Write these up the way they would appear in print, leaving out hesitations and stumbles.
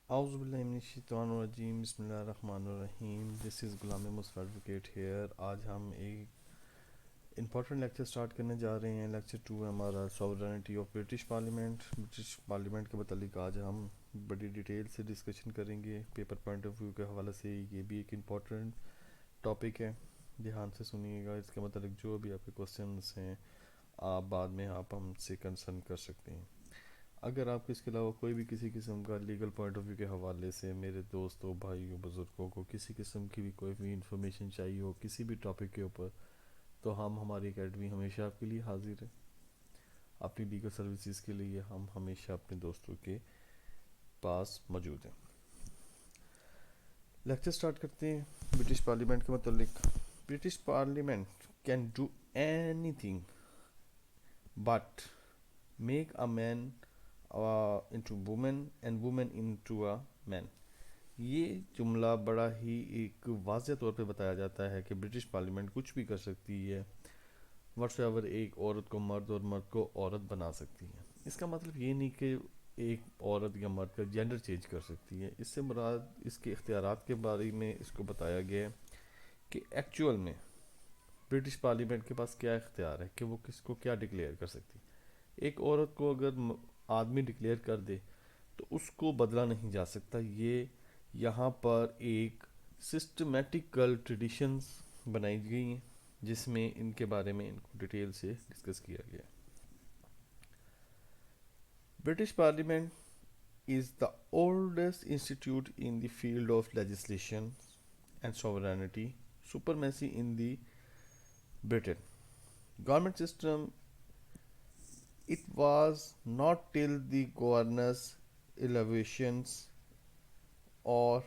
اعوذ باللہ من الشیطان الرجیم بسم اللہ الرحمن الرحیم. دس از غلام مصطفیٰ ایڈوکیٹ ہیئر. آج ہم ایک امپورٹنٹ لیکچر سٹارٹ کرنے جا رہے ہیں. لیکچر 2 ہے ہمارا sovereignty of British parliament. British parliament کے متعلق آج ہم بڑی ڈیٹیل سے ڈسکشن کریں گے. پیپر پوائنٹ آف ویو کے حوالے سے یہ بھی ایک امپورٹنٹ ٹاپک ہے. دھیان سے سنیے گا. اس کے متعلق جو بھی آپ کے کوسچنس ہیں آپ بعد میں ہم سے کنسرن کر سکتے ہیں. اگر آپ کو اس کے علاوہ کوئی بھی کسی قسم کا لیگل پوائنٹ آف ویو کے حوالے سے میرے دوستوں بھائیوں بزرگوں کو کسی قسم کی بھی کوئی بھی انفارمیشن چاہیے ہو کسی بھی ٹاپک کے اوپر تو ہماری اکیڈمی ہمیشہ آپ کے لیے حاضر ہے. اپنی لیگل سروسز کے لیے ہم ہمیشہ اپنے دوستوں کے پاس موجود ہیں. لیکچر سٹارٹ کرتے ہیں برٹش پارلیمنٹ کے متعلق. British parliament can do any thing but make a man into woman and woman into a man. یہ جملہ بڑا ہی ایک واضح طور پہ بتایا جاتا ہے کہ برٹش پارلیمنٹ کچھ بھی کر سکتی ہے واٹس ایور. ایک عورت کو مرد اور مرد کو عورت بنا سکتی ہے. اس کا مطلب یہ نہیں کہ ایک عورت یا مرد کا جینڈر چینج کر سکتی ہے. اس سے مراد اس کے اختیارات کے بارے میں اس کو بتایا گیا ہے کہ ایکچول میں برٹش پارلیمنٹ کے پاس کیا اختیار ہے کہ وہ کس کو کیا ڈکلیئر کر سکتی. ایک عورت کو اگر آدمی ڈکلیئر کر دے تو اس کو بدلا نہیں جا سکتا. یہ یہاں پر ایک سسٹمیٹیکل ٹریڈیشنز بنائی گئی ہیں جس میں ان کے بارے میں ان کو ڈیٹیل سے ڈسکس کیا گیا. British parliament is the oldest institute in the field of legislation and sovereignty supremacy in the Britain government system. It was not till the governor's elevations or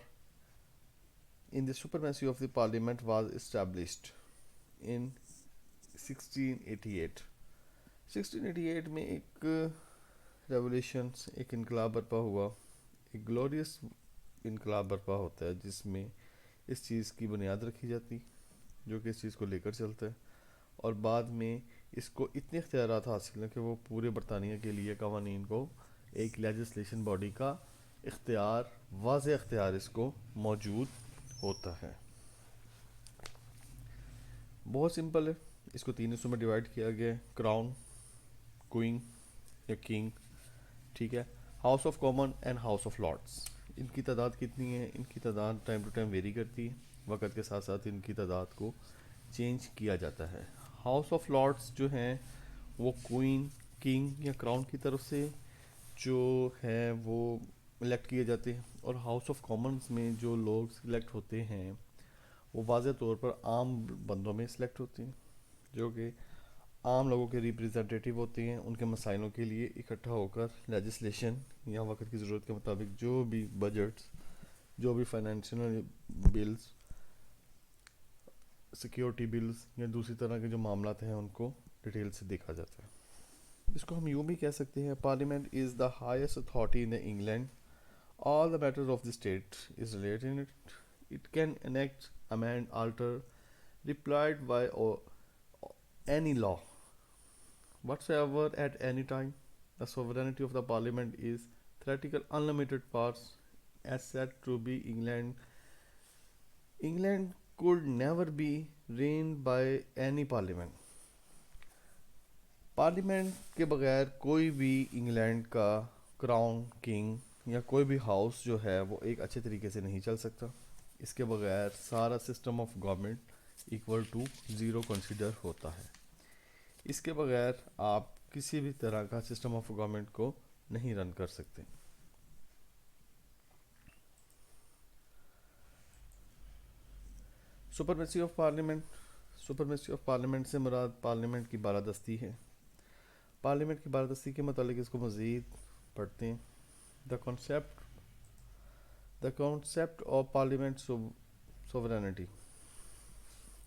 in the supremacy of the parliament was established in 1688. 1688 میں ایک revolutions ایک انقلاب برپا ہوا. ایک glorious انقلاب برپا ہوتا ہے جس میں اس چیز کی بنیاد رکھی جاتی جو کہ اس چیز کو لے کر چلتا ہے اور بعد میں اس کو اتنے اختیارات حاصل ہیں کہ وہ پورے برطانیہ کے لیے قوانین کو ایک لیجسلیشن باڈی کا اختیار واضح اختیار اس کو موجود ہوتا ہے. بہت سمپل ہے. اس کو 3 حصوں میں ڈیوائڈ کیا گیا ہے. کراؤن کوئن یا کنگ, ٹھیک ہے, House of common and House of Lords. ان کی تعداد کتنی ہے؟ ان کی تعداد ٹائم ٹو ٹائم ویری کرتی ہے. وقت کے ساتھ ساتھ ان کی تعداد کو چینج کیا جاتا ہے. ہاؤس آف لارڈس جو ہیں وہ کوئن کنگ یا کراؤن کی طرف سے جو ہے وہ الیکٹ کیے جاتے ہیں اور ہاؤس آف کامنز میں جو لوگ سلیکٹ ہوتے ہیں وہ واضح طور پر عام بندوں میں سلیکٹ ہوتے ہیں جو کہ عام لوگوں کے ریپریزنٹیٹیو ہوتے ہیں. ان کے مسائلوں کے لیے اکٹھا ہو کر لیجسلیشن یا وقت کی ضرورت کے مطابق جو بھی بجٹس جو بھی فائنینشیل بلز سیکیورٹی بلز یا دوسری طرح کے جو معاملات ہیں ان کو ڈیٹیل سے دیکھا جاتا ہے. اس کو ہم یوں بھی کہہ سکتے ہیں parliament is the highest authority in England. All the matters of the state is related in it. It can enact amend alter replied by any law whatsoever at any time. The sovereignty of the parliament is theoretical unlimited powers as said to be England. England could never be reigned by any parliament. Parliament کے بغیر کوئی بھی England کا crown king یا کوئی بھی house جو ہے وہ ایک اچھے طریقے سے نہیں چل سکتا. اس کے بغیر سارا system of government equal to zero consider ہوتا ہے. اس کے بغیر آپ کسی بھی طرح کا سسٹم آف گورنمنٹ کو نہیں رن کر سکتے. Supremacy of parliament. Supremacy of parliament سے مراد پارلیمنٹ کی بالادستی ہے. پارلیمنٹ کی بالادستی کے متعلق اس کو مزید پڑھتے ہیں. The concept of parliament sovereignty.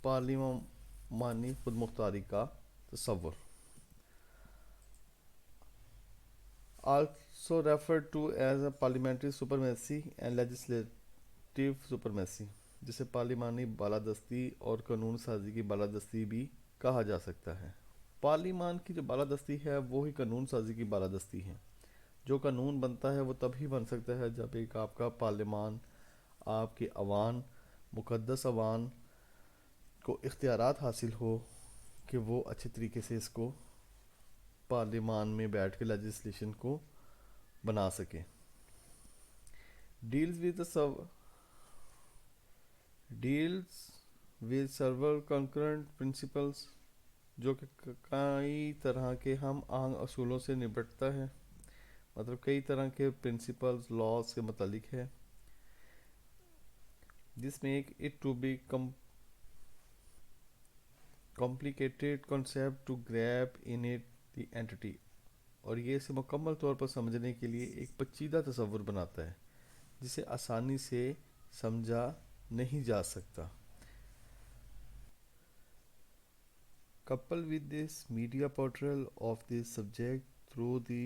پارلیمانی خود مختاری کا تصور. also referred to as a parliamentary supremacy and legislative supremacy, جسے پارلیمانی بالادستی اور قانون سازی کی بالادستی بھی کہا جا سکتا ہے. پارلیمان کی جو بالادستی ہے وہی قانون سازی کی بالادستی ہے. جو قانون بنتا ہے وہ تبھی بن سکتا ہے جب ایک آپ کا پارلیمان، آپ کے عوام، مقدس عوام کو اختیارات حاصل ہو کہ وہ اچھے طریقے سے اس کو پارلیمان میں بیٹھ کے لیجسلیشن کو بنا سکیں. Deals with deals with several concurrent principles, جو کہ کئی طرح کے ہم آہنگ اصولوں سے نپٹتا ہے، مطلب کئی طرح کے پرنسپلز لاز کے متعلق ہے. This make it to be complicated concept to grab in it the entity، اور یہ اسے مکمل طور پر سمجھنے کے لیے ایک پیچیدہ تصور بناتا ہے جسے آسانی سے سمجھا نہیں جا سکتا. Coupled with this media portrayal of the subject through the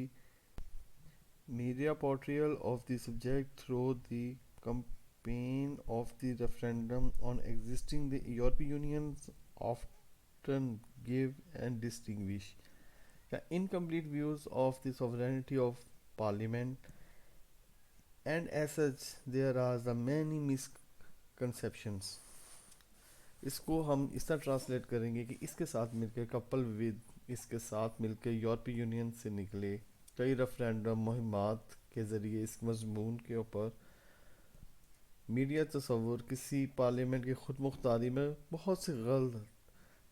campaign of the referendum on existing, the European Union often give and distinguish the incomplete views of the sovereignty of parliament, and as such there are the many misconceptions. اس کو ہم اس طرح translate کریں گے کہ اس کے ساتھ مل کے کپل ود، اس کے ساتھ مل کے یورپی یونین سے نکلے کئی ریفرینڈم مہمات کے ذریعے اس مضمون کے اوپر میڈیا تصور کسی پارلیمنٹ کی خود مختاری میں بہت سی غلط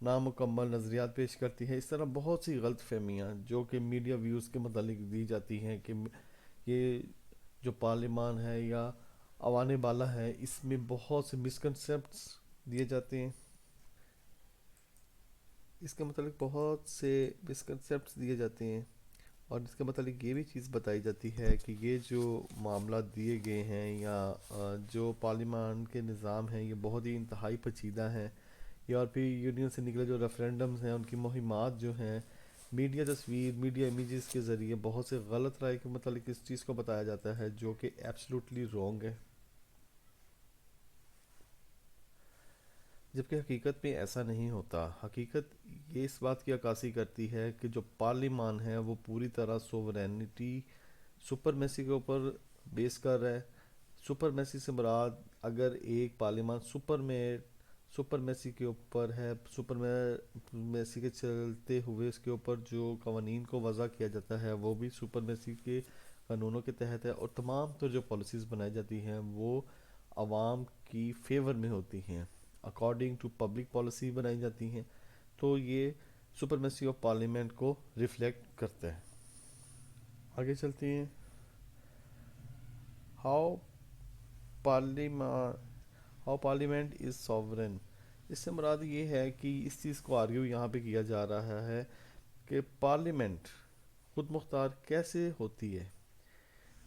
نامکمل نظریات پیش کرتی ہے. اس طرح بہت سی غلط فہمیاں جو کہ میڈیا ویوز کے متعلق دی جاتی ہیں کہ یہ جو پارلیمان ہے یا عوان بالا ہے، اس میں بہت سے مسکنسیپٹس دیے جاتے ہیں. اس کے متعلق بہت سے مسکنسیپٹس دیے جاتے ہیں، اور اس کے متعلق یہ بھی چیز بتائی جاتی ہے کہ یہ جو معاملات دیے گئے ہیں یا جو پارلیمان کے نظام ہیں یہ بہت ہی انتہائی پیچیدہ ہیں. یورپی یونین سے نکلے جو ریفرینڈمز ہیں ان کی مہمات جو ہیں میڈیا تصویر، میڈیا امیجز کے ذریعے بہت سے غلط رائے کے متعلق اس چیز کو بتایا جاتا ہے جو کہ ایبسلوٹلی رونگ ہے، جبکہ حقیقت میں ایسا نہیں ہوتا. حقیقت یہ اس بات کی عکاسی کرتی ہے کہ جو پارلیمان ہے وہ پوری طرح سوورینٹی سپرمیسی کے اوپر بیس کر رہا ہے. سپرمیسی سے مراد اگر ایک پارلیمان سپرمیسی کے اوپر ہے، سپرمیسی کے چلتے ہوئے اس کے اوپر جو قوانین کو وضع کیا جاتا ہے وہ بھی سپرمیسی کے قانونوں کے تحت ہے، اور تمام تو جو پالیسیز بنائی جاتی ہیں وہ عوام کی فیور میں ہوتی ہیں، اکارڈنگ ٹو پبلک پالیسی بنائی جاتی ہیں. تو یہ سپرمیسی آف پارلیمنٹ کو ریفلیکٹ کرتا ہے. آگے چلتے ہیں. ہاؤ پارلیمنٹ از سوورن، اس سے مراد یہ ہے کہ اس چیز کو آرگیو یہاں پہ کیا جا رہا ہے کہ پارلیمنٹ خود مختار کیسے ہوتی ہے.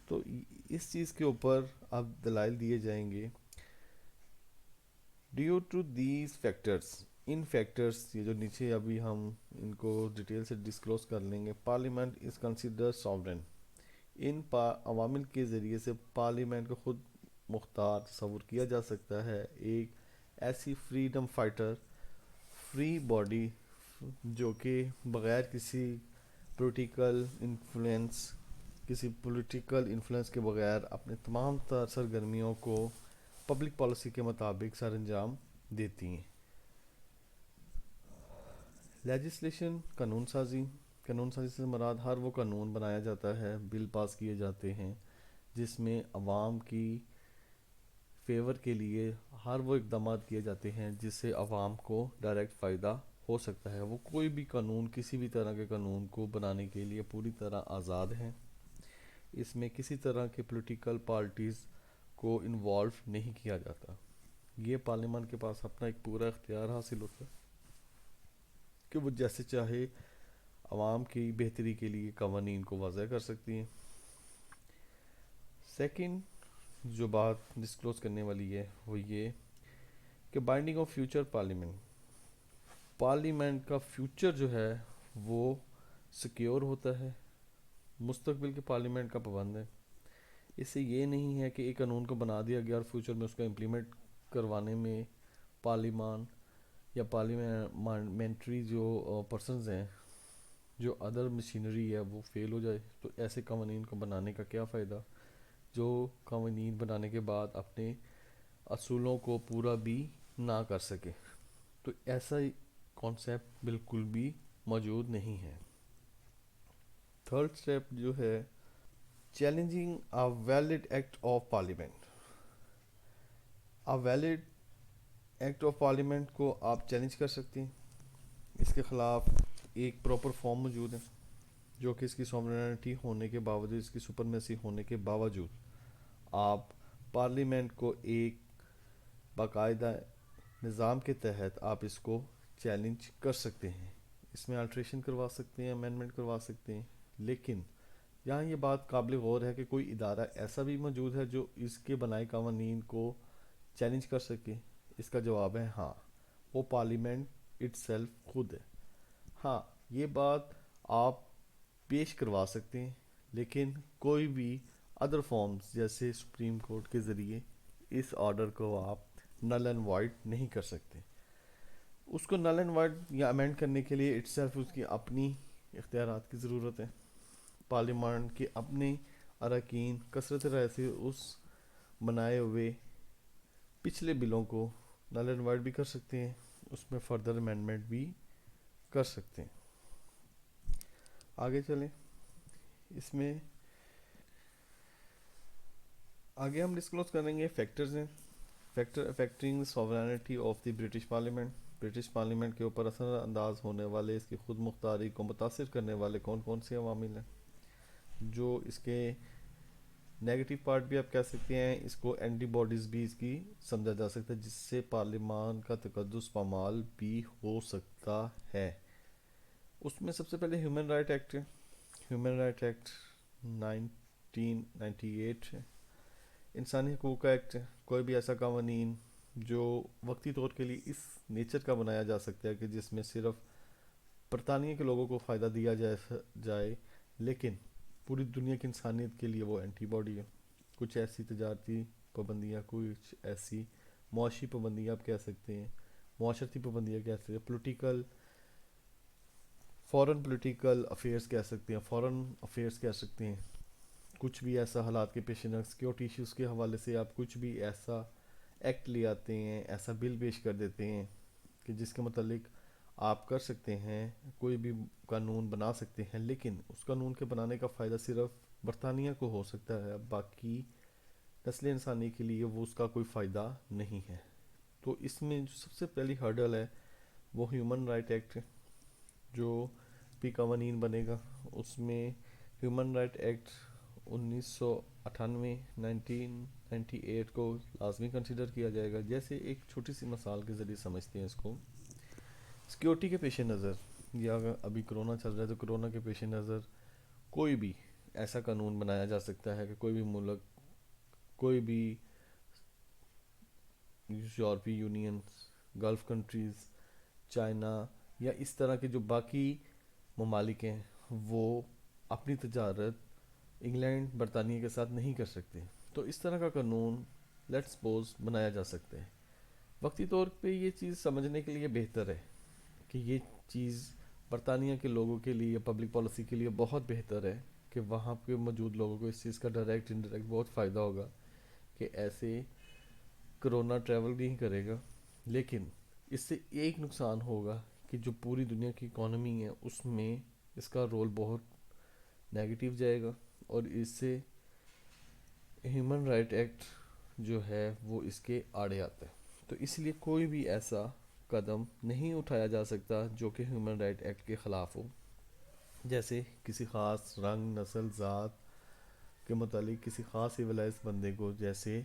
تو اس چیز کے اوپر اب دلائل دیے جائیں گے. ڈیو ٹو دیز فیکٹرز، ان فیکٹرز یہ جو نیچے ابھی ہم ان کو ڈیٹیل سے ڈسکلوز کر لیں گے. پارلیمنٹ از کنسیڈر سوورن، ان عوامل کے ذریعے سے پارلیمنٹ کو خود مختار تصور کیا جا سکتا ہے. ایک ایسی فریڈم فائٹر، فری باڈی جو کہ بغیر کسی پولیٹیکل انفلوئنس کے بغیر اپنے تمام تر سرگرمیوں کو پبلک پالیسی کے مطابق سر انجام دیتی ہیں. لیجسلیشن، قانون سازی سے مراد ہر وہ قانون بنایا جاتا ہے، بل پاس کیے جاتے ہیں جس میں عوام کی فیور کے لیے ہر وہ اقدامات کیے جاتے ہیں جس سے عوام کو ڈائریکٹ فائدہ ہو سکتا ہے. وہ کوئی بھی قانون، کسی بھی طرح کے قانون کو بنانے کے لیے پوری طرح آزاد ہیں. اس میں کسی طرح کے پولیٹیکل پارٹیز کو انوالو نہیں کیا جاتا. یہ پارلیمان کے پاس اپنا ایک پورا اختیار حاصل ہوتا ہے کہ وہ جیسے چاہے عوام کی بہتری کے لیے قوانین کو وضع کر سکتی ہیں. سیکنڈ جو بات ڈسکلوز کرنے والی ہے وہ یہ کہ بائنڈنگ آف فیوچر پارلیمنٹ کا فیوچر جو ہے وہ سیکیور ہوتا ہے، مستقبل کے پارلیمنٹ کا پابند ہے. اس سے یہ نہیں ہے کہ ایک قانون کو بنا دیا گیا اور فیوچر میں اس کو امپلیمنٹ کروانے میں پارلیمان یا پارلیمنٹری جو پرسنز ہیں جو ادر مشینری ہے وہ فیل ہو جائے تو ایسے قوانین کو بنانے کا کیا فائدہ، جو قوانین بنانے کے بعد اپنے اصولوں کو پورا بھی نہ کر سکے. تو ایسا کانسیپٹ بالکل بھی موجود نہیں ہے. تھرڈ اسٹیپ جو ہے challenging a valid act of parliament. a valid act of parliament کو آپ چیلنج کر سکتے ہیں. اس کے خلاف ایک پراپر فارم موجود ہے جو کہ اس کی سوورنٹی ہونے کے باوجود، اس کی سپرمیسی ہونے کے باوجود آپ پارلیمنٹ کو ایک باقاعدہ نظام کے تحت آپ اس کو چیلنج کر سکتے ہیں. اس میں الٹریشن کروا سکتے ہیں، امینڈمنٹ کروا سکتے ہیں. لیکن یہاں یہ بات قابل غور ہے کہ کوئی ادارہ ایسا بھی موجود ہے جو اس کے بنائے قوانین کو چیلنج کر سکے. اس کا جواب ہے ہاں، وہ پارلیمنٹ اٹ سیلف خود ہے. ہاں، یہ بات آپ پیش کروا سکتے ہیں، لیکن کوئی بھی ادر فارمز جیسے سپریم کورٹ کے ذریعے اس آرڈر کو آپ نل اینڈ وائڈ نہیں کر سکتے. اس کو نل اینڈ وائڈ یا امینڈ کرنے کے لیے اٹ سیلف اس کی اپنی اختیارات کی ضرورت ہے. پارلیمان کے اپنے اراکین کثرت رائے سے اس بنائے ہوئے پچھلے بلوں کو نل اینڈ وائڈ بھی کر سکتے ہیں، اس میں فردر امینڈمنٹ بھی کر سکتے ہیں. آگے چلیں. اس میں آگے ہم ڈسکلوز کریں گے فیکٹرز ہیں. Factor affecting sovereignty of the British parliament. British parliament کے اوپر اثر انداز ہونے والے، اس کی خود مختاری کو متاثر کرنے والے کون کون سے عوامل ہیں. جو اس کے نیگیٹو پارٹ بھی آپ کہہ سکتے ہیں، اس کو اینٹی باڈیز بھی اس کی سمجھا جا سکتا ہے، جس سے پارلیمان کا تقدس پامال بھی ہو سکتا ہے. اس میں سب سے پہلے ہیومن رائٹ ایکٹ ہے. ہیومن رائٹ ایکٹ 1998 ہے. انسانی حقوق کا ایکٹ ہے. کوئی بھی ایسا قوانین جو وقتی طور کے لیے اس نیچر کا بنایا جا سکتا ہے کہ جس میں صرف برطانیہ کے لوگوں کو فائدہ دیا جائے لیکن پوری دنیا کی انسانیت کے لیے وہ اینٹی باڈی ہے. کچھ ایسی تجارتی پابندیاں، کچھ ایسی معاشی پابندیاں آپ کہہ سکتے ہیں، معاشرتی پابندیاں کہہ سکتے ہیں، پولیٹیکل فورن پولیٹیکل افیئرس کہہ سکتے ہیں، فورن افیئرس کہہ سکتے ہیں. کچھ بھی ایسا حالات کے پیش نظر سیکیورٹی ایشوز کے حوالے سے آپ کچھ بھی ایسا ایکٹ لے آتے ہیں، ایسا بل پیش کر دیتے ہیں کہ جس کے متعلق آپ کر سکتے ہیں، کوئی بھی قانون بنا سکتے ہیں، لیکن اس قانون کے بنانے کا فائدہ صرف برطانیہ کو ہو سکتا ہے، باقی نسل انسانی کے لیے وہ اس کا کوئی فائدہ نہیں ہے. تو اس میں جو سب سے پہلی ہرڈل ہے وہ ہیومن رائٹ ایکٹ ہے. جو بھی قوانین بنے گا اس میں ہیومن رائٹ ایکٹ 1998 کو لازمی کنسیڈر کیا جائے گا. جیسے ایک چھوٹی سی مثال کے ذریعے سمجھتے ہیں اس کو. سیکیورٹی کے پیش نظر، یا اگر ابھی کرونا چل رہا ہے تو کرونا کے پیش نظر کوئی بھی ایسا قانون بنایا جا سکتا ہے کہ کوئی بھی ملک، کوئی بھی یورپی یونین، گلف کنٹریز، چائنا یا اس طرح کے جو باقی ممالک ہیں وہ اپنی تجارت انگلینڈ برطانیہ کے ساتھ نہیں کر سکتے. تو اس طرح کا قانون لیٹ سپوز بنایا جا سکتا ہے. وقتی طور پہ یہ چیز سمجھنے کے لیے بہتر ہے کہ یہ چیز برطانیہ کے لوگوں کے لیے، پبلک پالیسی کے لیے بہت بہتر ہے کہ وہاں پہ موجود لوگوں کو اس چیز کا ڈائریکٹ انڈائریکٹ بہت فائدہ ہوگا کہ ایسے کرونا ٹریول نہیں کرے گا. لیکن اس سے ایک نقصان ہوگا کہ جو پوری دنیا کی اکانومی ہے اس میں اس کا رول بہت نیگیٹو جائے گا، اور اس سے ہیومن رائٹ ایکٹ جو ہے وہ اس کے آڑے آتا ہے. تو اس لیے کوئی بھی ایسا قدم نہیں اٹھایا جا سکتا جو کہ ہیومن رائٹ ایکٹ کے خلاف ہو. جیسے کسی خاص رنگ، نسل، ذات کے متعلق کسی خاص سویلائز بندے کو، جیسے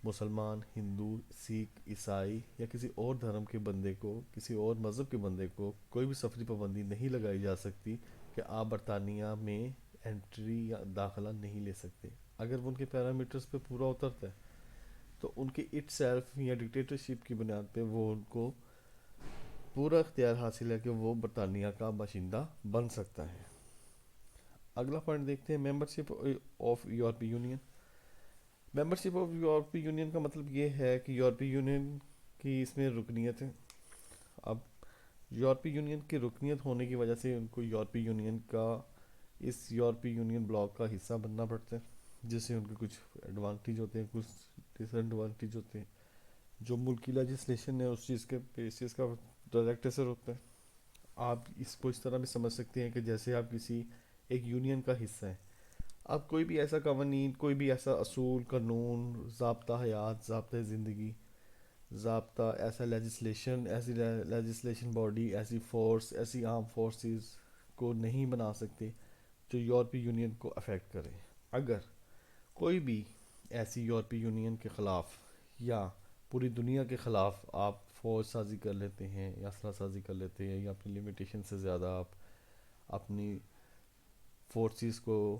مسلمان، ہندو، سکھ، عیسائی یا کسی اور دھرم کے بندے کو، کسی اور مذہب کے بندے کو کوئی بھی سفری پابندی نہیں لگائی جا سکتی کہ آپ برطانیہ میں انٹری یا داخلہ نہیں لے سکتے. اگر وہ ان کے پیرامیٹرز پہ پورا اترتا ہے تو ان کے اٹ سیلف یا ڈکٹیٹرشپ کی بنیاد پہ وہ ان کو پورا اختیار حاصل ہے کہ وہ برطانیہ کا باشندہ بن سکتا ہے. اگلا پوائنٹ دیکھتے ہیں ممبرشپ آف یورپی یونین. ممبرشپ آف یورپی یونین کا مطلب یہ ہے کہ یورپی یونین کی اس میں رکنیت ہے. اب یورپی یونین کی رکنیت ہونے کی وجہ سے ان کو یورپی یونین کا اس یورپی یونین بلاک کا حصہ بننا پڑتا ہے، جس سے ان کے کچھ ایڈوانٹیج ہوتے ہیں، کچھ ڈس ایڈوانٹیج ہوتے ہیں. جو ملکی لیجسلیشن ہے اس چیز کے بیسس کا ڈائریکٹ اثر ہوتا ہے. آپ اس کو اس طرح بھی سمجھ سکتے ہیں کہ جیسے آپ کسی ایک یونین کا حصہ ہیں، آپ کوئی بھی ایسا قوانین، کوئی بھی ایسا اصول، قانون، ضابطہ حیات، ضابطہ زندگی، ضابطہ ایسا لیجسلیشن، ایسی لیجسلیشن باڈی، ایسی فورس، ایسی آرم فورسز کو نہیں بنا سکتے جو یورپی یونین کو افیکٹ کرے. اگر کوئی بھی ایسی یورپی یونین کے خلاف یا پوری دنیا کے خلاف آپ فوج سازی کر لیتے ہیں یا اسلحہ سازی کر لیتے ہیں، یا اپنی لمیٹیشن سے زیادہ آپ اپنی فورسز کو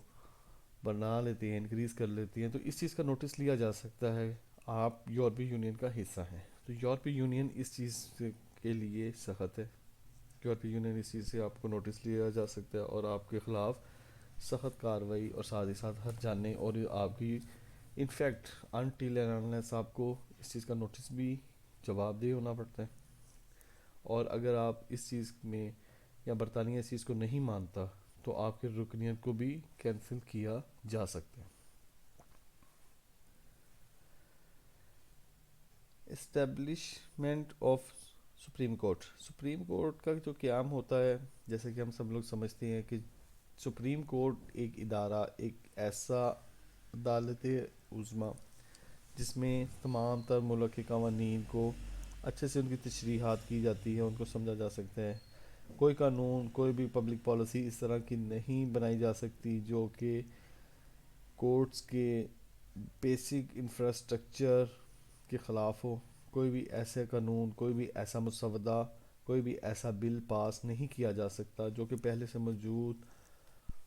بنا لیتے ہیں، انکریز کر لیتے ہیں، تو اس چیز کا نوٹس لیا جا سکتا ہے. آپ یورپی یونین کا حصہ ہیں تو یورپی یونین اس چیز کے لیے سخت ہے. یورپی یونین اس چیز سے آپ کو نوٹس لیا جا سکتا ہے اور آپ کے خلاف سخت کارروائی اور ساتھ ہی ساتھ ہر جانے اور آپ کی انفیکٹ انٹل اینڈ انلیس آپ کو اس چیز کا نوٹس بھی جواب دہ ہونا پڑتا ہے. اور اگر آپ اس چیز میں یا برطانیہ اس چیز کو نہیں مانتا تو آپ کے رکنیت کو بھی کینسل کیا جا سکتا ہے. Establishment of supreme court. Supreme court کا جو قیام ہوتا ہے، جیسے کہ ہم سب لوگ سمجھتے ہیں کہ سپریم کورٹ ایک ادارہ، ایک ایسا عدالت عظمیٰ جس میں تمام تر ملک کے قوانین کو اچھے سے ان کی تشریحات کی جاتی ہے، ان کو سمجھا جا سکتا ہے. کوئی قانون، کوئی بھی پبلک پالیسی اس طرح کی نہیں بنائی جا سکتی جو کہ کورٹس کے بیسک انفراسٹرکچر کے خلاف ہو. کوئی بھی ایسے قانون، کوئی بھی ایسا مسودہ، کوئی بھی ایسا بل پاس نہیں کیا جا سکتا جو کہ پہلے سے موجود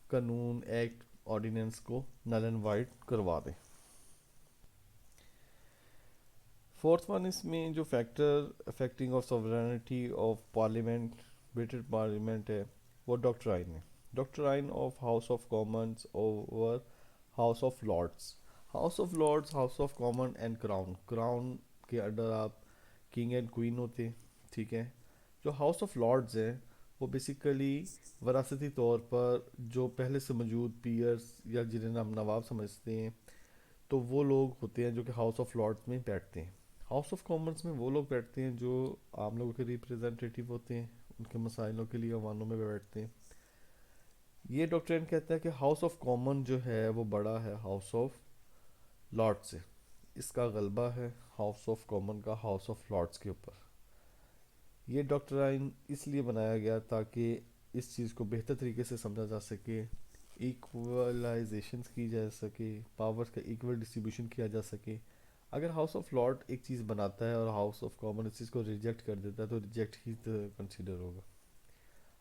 قانون، ایکٹ، آرڈیننس کو نل اینڈ وائڈ کروا دے. فورتھ ون اس میں جو factor affecting of sovereignty of parliament, British parliament ہے، وہ ڈاکٹرائن ہے. Doctrine of House of Commons over House of Lords. House of Lords, House of common and crown. Crown کے under آپ king and queen ہوتے ہیں، ٹھیک ہے. جو ہاؤس آف لارڈز ہیں وہ بیسیکلی وراثتی طور پر جو پہلے سے موجود پیئرس یا جنہیں ہم نواب سمجھتے ہیں، تو وہ لوگ ہوتے ہیں جو کہ ہاؤس آف لارڈز میں بیٹھتے ہیں. ہاؤس آف کامنز میں وہ لوگ بیٹھتے ہیں جو عام لوگوں کے ریپریزنٹیٹیو ہوتے ہیں، ان کے مسائلوں کے لیے عواموں میں بیٹھتے ہیں. یہ ڈاکٹرین کہتا ہے کہ ہاؤس آف کامن جو ہے وہ بڑا ہے ہاؤس آف لارڈ سے. اس کا غلبہ ہے ہاؤس آف کامن کا ہاؤس آف لارڈز کے اوپر. یہ ڈاکٹرائن اس لیے بنایا گیا تاکہ اس چیز کو بہتر طریقے سے سمجھا جا سکے، ایکولائزیشنز کی جا سکے، پاورز کا ایکول ڈسٹریبیوشن کیا جا سکے. اگر ہاؤس آف لارڈ ایک چیز بناتا ہے اور ہاؤس آف کامن اس چیز کو ریجیکٹ کر دیتا ہے تو ریجیکٹ ہی کنسیڈر ہوگا.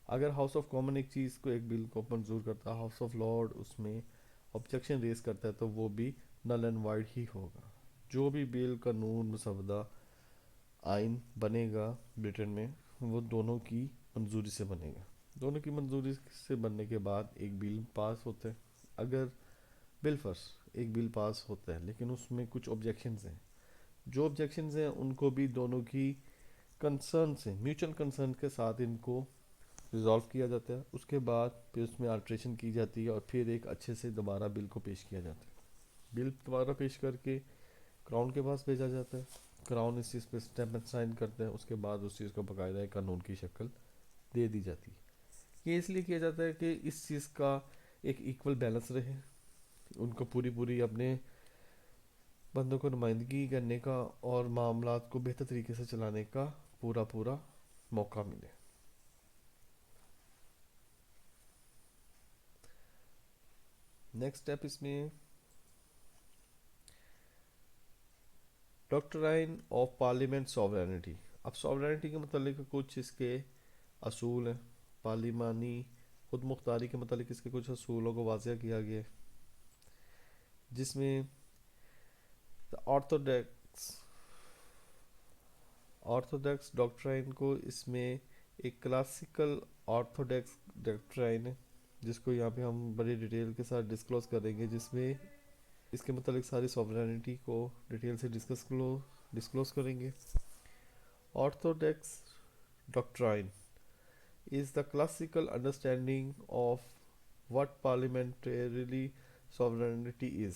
اگر ہاؤس آف کامن ایک چیز کو، ایک بل کو منظور کرتا ہے، ہاؤس آف لارڈ اس میں آبجیکشن ریز کرتا ہے تو وہ بھی نل اینڈ وائڈ ہی ہوگا. جو بھی بل، قانون، مسودہ، آئین بنے گا برٹن میں وہ دونوں کی منظوری سے بنے گا. دونوں کی منظوری سے بننے کے بعد ایک بل پاس ہوتا ہے. اگر بل فرض ایک بل پاس ہوتا ہے لیکن اس میں کچھ آبجیکشنز ہیں، جو آبجیکشنز ہیں ان کو بھی دونوں کی کنسرن سے، میوچل کنسرن کے ساتھ ان کو ریزالو کیا جاتا ہے. اس کے بعد پھر اس میں آلٹریشن کی جاتی ہے اور پھر ایک اچھے سے دوبارہ بل کو پیش کیا جاتا ہے. بل دوبارہ پیش کر کے کراؤن کے پاس بھیجا جاتا ہے. کراؤن اس چیز پہ اسٹیمپ اینڈ سائن کرتے ہیں. اس کے بعد اس چیز کو باقاعدہ ایک قانون کی شکل دے دی جاتی ہے. یہ اس لیے کیا جاتا ہے کہ اس چیز کا ایک ایکول بیلنس رہے، ان کو پوری اپنے بندوں کو نمائندگی کرنے کا اور معاملات کو بہتر طریقے سے چلانے کا پورا موقع ملے. نیکسٹ اسٹیپ اس میں ڈاکٹرائن آف پارلیمنٹ سوورینٹی. اب سوورینٹی کے متعلق کچھ اس کے اصول ہیں. پارلیمانی خود مختاری کے متعلق اس کے کچھ اصولوں کو واضح کیا گیا ہے، جس میں آرتھوڈاکس ڈاکٹرائن کو اس میں ایک کلاسیکل آرتھوڈاکس ڈاکٹرائن ہے جس کو یہاں پہ ہم بڑی ڈیٹیل کے ساتھ ڈسکلوز کریں گے، جس میں اس کے متعلق ساری سوورینٹی کو ڈیٹیل سے ڈسکلوز کریں گے. Orthodox doctrine is the classical understanding of what parliamentary sovereignty is.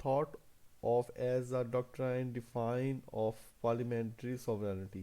thought of as a doctrine defined of parliamentary sovereignty.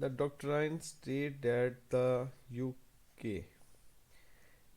The doctrine state that the UK,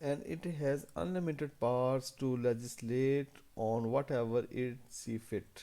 And it has unlimited powers to legislate on whatever it see fit.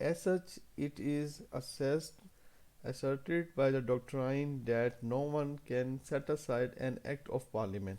As such, it is asserted by the doctrine that no one can set aside an act of parliament.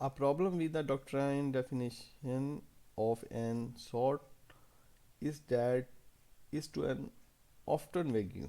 A problem with the doctrine definition of an sort is that is to an often vague.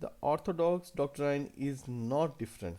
The orthodox doctrine is not different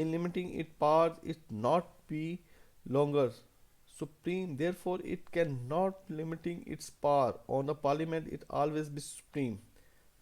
in limiting its powers it not be longer supreme, therefore it cannot limiting its power on the parliament it always be supreme.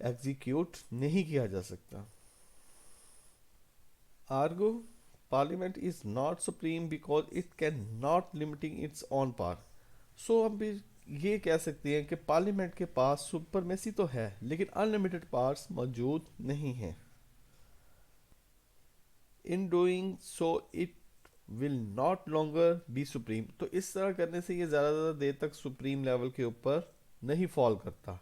Execute نہیں کیا جا سکتا. Argue parliament is not supreme because it can not limiting its own پار. سو ہم بھی یہ کہہ سکتے ہیں کہ پارلیمنٹ کے پاس سپرمیسی تو ہے لیکن ان لمیٹڈ پارس موجود نہیں ہیں. In doing so it will not longer be supreme. تو اس طرح کرنے سے یہ زیادہ زیادہ دیر تک سپریم لیول کے اوپر نہیں فال کرتا.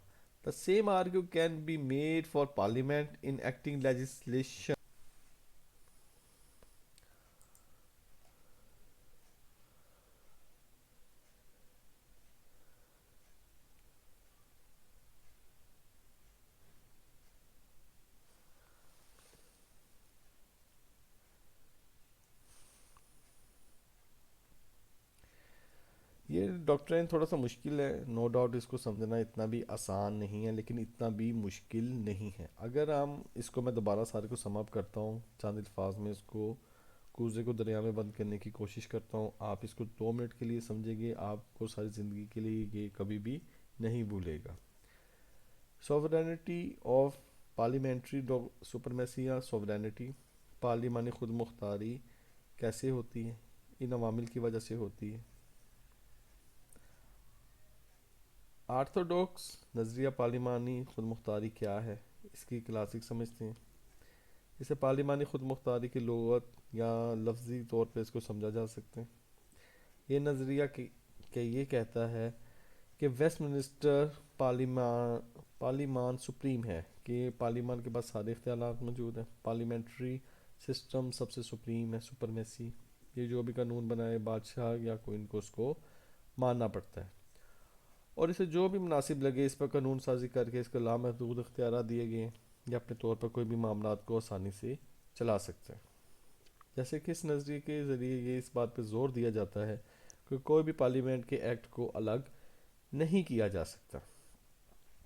The same argue can be made for parliament in acting legislation. یہ ڈاکٹرین تھوڑا سا مشکل ہے، نو ڈاؤٹ. اس کو سمجھنا اتنا بھی آسان نہیں ہے لیکن اتنا بھی مشکل نہیں ہے. اگر ہم اس کو، میں دوبارہ سارے کو سم اپ کرتا ہوں چند الفاظ میں، اس کو کوزے کو دریا میں بند کرنے کی کوشش کرتا ہوں. آپ اس کو 2 منٹ کے لیے سمجھیں گے، آپ کو ساری زندگی کے لیے یہ کبھی بھی نہیں بھولے گا. سوورینٹی آف پارلیمنٹری سپرمیسی یا سوورینٹی، پارلیمانی خود مختاری کیسے ہوتی ہے؟ ان عوامل کی وجہ سے ہوتی ہے. آرتھوڈوکس نظریہ پارلیمانی خود مختاری کیا ہے، اس کی کلاسک سمجھتے ہیں. اسے پارلیمانی خود مختاری کی لغت یا لفظی طور پہ اس کو سمجھا جا سکتے ہیں. یہ نظریہ کہ یہ کہتا ہے کہ ویسٹ منسٹر پارلیمان سپریم ہے، کہ پارلیمان کے پاس سارے اختیارات موجود ہیں. پارلیمنٹری سسٹم سب سے سپریم ہے، سپرمیسی. یہ جو بھی قانون بنائے بادشاہ یا کوئی ان کو اس کو ماننا پڑتا ہے، اور اسے جو بھی مناسب لگے اس پر قانون سازی کر کے اس کو لامحدود اختیارات دیے گئے ہیں، یا اپنے طور پر کوئی بھی معاملات کو آسانی سے چلا سکتے ہیں. جیسے کہ اس نظریے کے ذریعے یہ اس بات پہ زور دیا جاتا ہے کہ کوئی بھی پارلیمنٹ کے ایکٹ کو الگ نہیں کیا جا سکتا.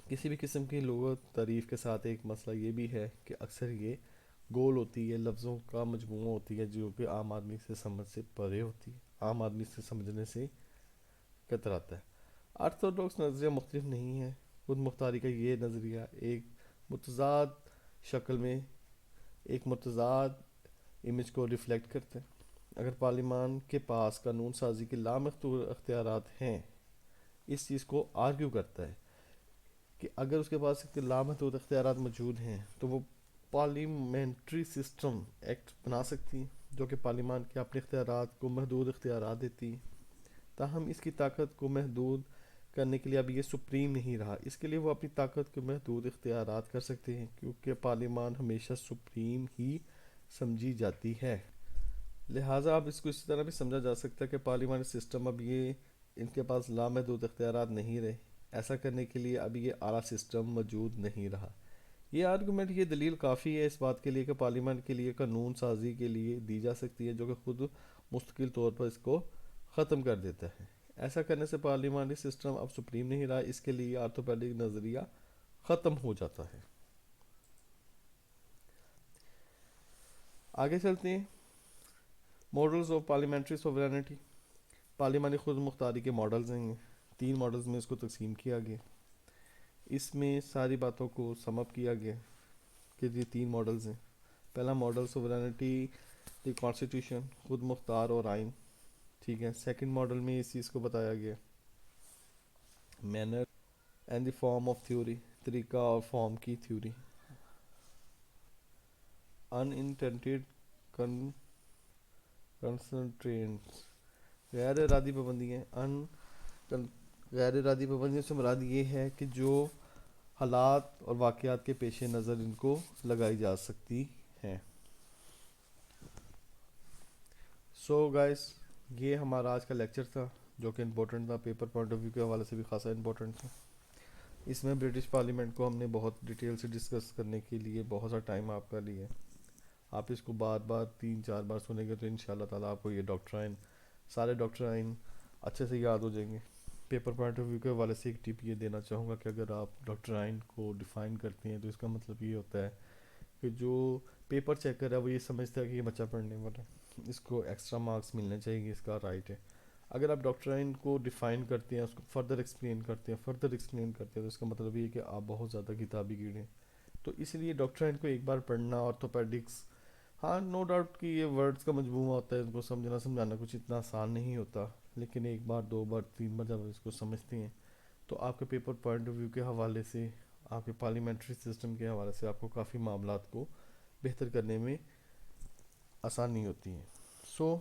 کسی بھی قسم کی لغت تعریف کے ساتھ ایک مسئلہ یہ بھی ہے کہ اکثر یہ گول ہوتی ہے، لفظوں کا مجموعہ ہوتی ہے جو کہ عام آدمی سے سمجھ سے پرے ہوتی ہے، عام آدمی سے سمجھنے سے کتراتا ہے. آرتھوڈوکس نظریہ مختلف نہیں ہے. خود مختاری کا یہ نظریہ ایک متضاد شکل میں ایک متضاد امیج کو ریفلیکٹ کرتا ہے. اگر پارلیمان کے پاس قانون سازی کے لامحدود اختیارات ہیں، اس چیز کو آرگیو کرتا ہے کہ اگر اس کے پاس لامحدود اختیارات موجود ہیں تو وہ پارلیمنٹری سسٹم ایکٹ بنا سکتی ہے جو کہ پارلیمان کے اپنے اختیارات کو محدود اختیارات دیتی ہے. تاہم اس کی طاقت کو محدود کرنے کے لیے اب یہ سپریم نہیں رہا. اس کے لیے وہ اپنی طاقت کے محدود اختیارات کر سکتے ہیں کیونکہ پارلیمان ہمیشہ سپریم ہی سمجھی جاتی ہے. لہٰذا اب اس کو اس طرح بھی سمجھا جا سکتا ہے کہ پارلیمانی سسٹم اب یہ ان کے پاس لامحدود اختیارات نہیں رہے. ایسا کرنے کے لیے اب یہ اعلیٰ سسٹم موجود نہیں رہا. یہ آرگومنٹ، یہ دلیل کافی ہے اس بات کے لیے کہ پارلیمنٹ کے لیے قانون سازی کے لیے دی جا سکتی ہے جو کہ خود مستقل طور پر اس کو ختم کر دیتا ہے. ایسا کرنے سے پارلیمانی سسٹم اب سپریم نہیں رہا، اس کے لیے آرتھوپیڈک نظریہ ختم ہو جاتا ہے. آگے چلتے ہیں. ماڈلز آف پارلیمنٹری سوورینٹی، پارلیمانی خود مختاری کے ماڈلز ہیں. 3 ماڈلز میں اس کو تقسیم کیا گیا. اس میں ساری باتوں کو سم اپ کیا گیا کہ یہ 3 ماڈلز ہیں. پہلا ماڈل سوورینٹی دی کانسٹیٹیوشن، خود مختار اور آئین، ٹھیک ہے. سیکنڈ ماڈل میں اس چیز کو بتایا گیا manner and the form of theory, طریقہ اور فارم کی تھیوری. ان انٹینڈیڈ کنسنٹرینٹس، غیر ارادی پابندیاں. غیر ارادی پابندیوں سے مراد یہ ہے کہ جو حالات اور واقعات کے پیش نظر ان کو لگائی جا سکتی ہیں. سو گائس، یہ ہمارا آج کا لیکچر تھا جو کہ امپورٹنٹ تھا، پیپر پوائنٹ آف ویو کے حوالے سے بھی خاصا امپورٹنٹ تھا. اس میں برٹش پارلیمنٹ کو ہم نے بہت ڈیٹیل سے ڈسکس کرنے کے لیے بہت سا ٹائم آپ کا لیا. آپ اس کو بار بار 3-4 بار سنیں گے تو ان شاء اللہ تعالیٰ آپ کو یہ ڈاکٹرائن، سارے ڈاکٹرائن اچھے سے یاد ہو جائیں گے. پیپر پوائنٹ آف ویو کے حوالے سے ایک ٹپ یہ دینا چاہوں گا کہ اگر آپ ڈاکٹرائن کو ڈیفائن کرتے ہیں تو اس کا مطلب یہ ہوتا ہے کہ جو پیپر چیکر ہے وہ یہ سمجھتا ہے کہ یہ بچہ پڑھنے والا ہے، اس کو ایکسٹرا مارکس ملنے چاہیے، اس کا رائٹ ہے. اگر آپ ڈاکٹرائن کو ڈیفائن کرتے ہیں، اس کو فردر ایکسپلین کرتے ہیں تو اس کا مطلب یہ ہے کہ آپ بہت زیادہ کتابی کیڑے ہیں. تو اس لیے ڈاکٹرائن کو ایک بار پڑھنا، آرتھوپیڈکس، ہاں نو ڈاؤٹ کہ یہ ورڈز کا مجموعہ ہوتا ہے، ان کو سمجھانا کچھ اتنا آسان نہیں ہوتا، لیکن ایک بار، دو بار، تین بار جب اس کو سمجھتے ہیں تو آپ کے پیپر پوائنٹ آف ویو کے حوالے سے، آپ کے پارلیمنٹری سسٹم کے حوالے سے آپ کو کافی معاملات کو بہتر کرنے میں آسانی ہوتی ہے. سو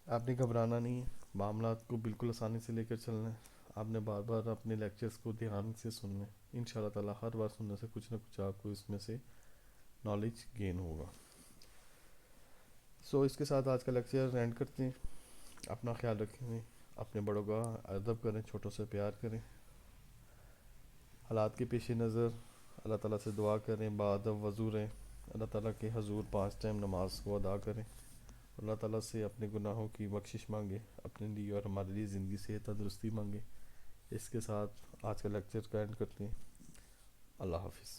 آپ نے گھبرانا نہیں ہے، معاملات کو بالکل آسانی سے لے کر چلنا ہے. آپ نے بار بار اپنے لیکچرز کو دھیان سے سننا ہے، ان شاء اللہ تعالیٰ ہر بار سننے سے کچھ نہ کچھ آپ کو اس میں سے نالج گین ہوگا. سو اس کے ساتھ آج کا لیکچر اینڈ کرتے ہیں. اپنا خیال رکھیں، اپنے بڑوں کا ادب کریں، چھوٹوں سے پیار کریں. حالات کے پیش نظر اللہ تعالیٰ سے دعا کریں، بادب وضو رہیں، اللہ تعالیٰ کے حضور 5 ٹائم نماز کو ادا کریں، اللہ تعالیٰ سے اپنے گناہوں کی بخشش مانگے، اپنے لیے اور ہمارے لیے زندگی سے تندرستی مانگے. اس کے ساتھ آج کا لیکچر کا اینڈ کرتے ہیں. اللہ حافظ.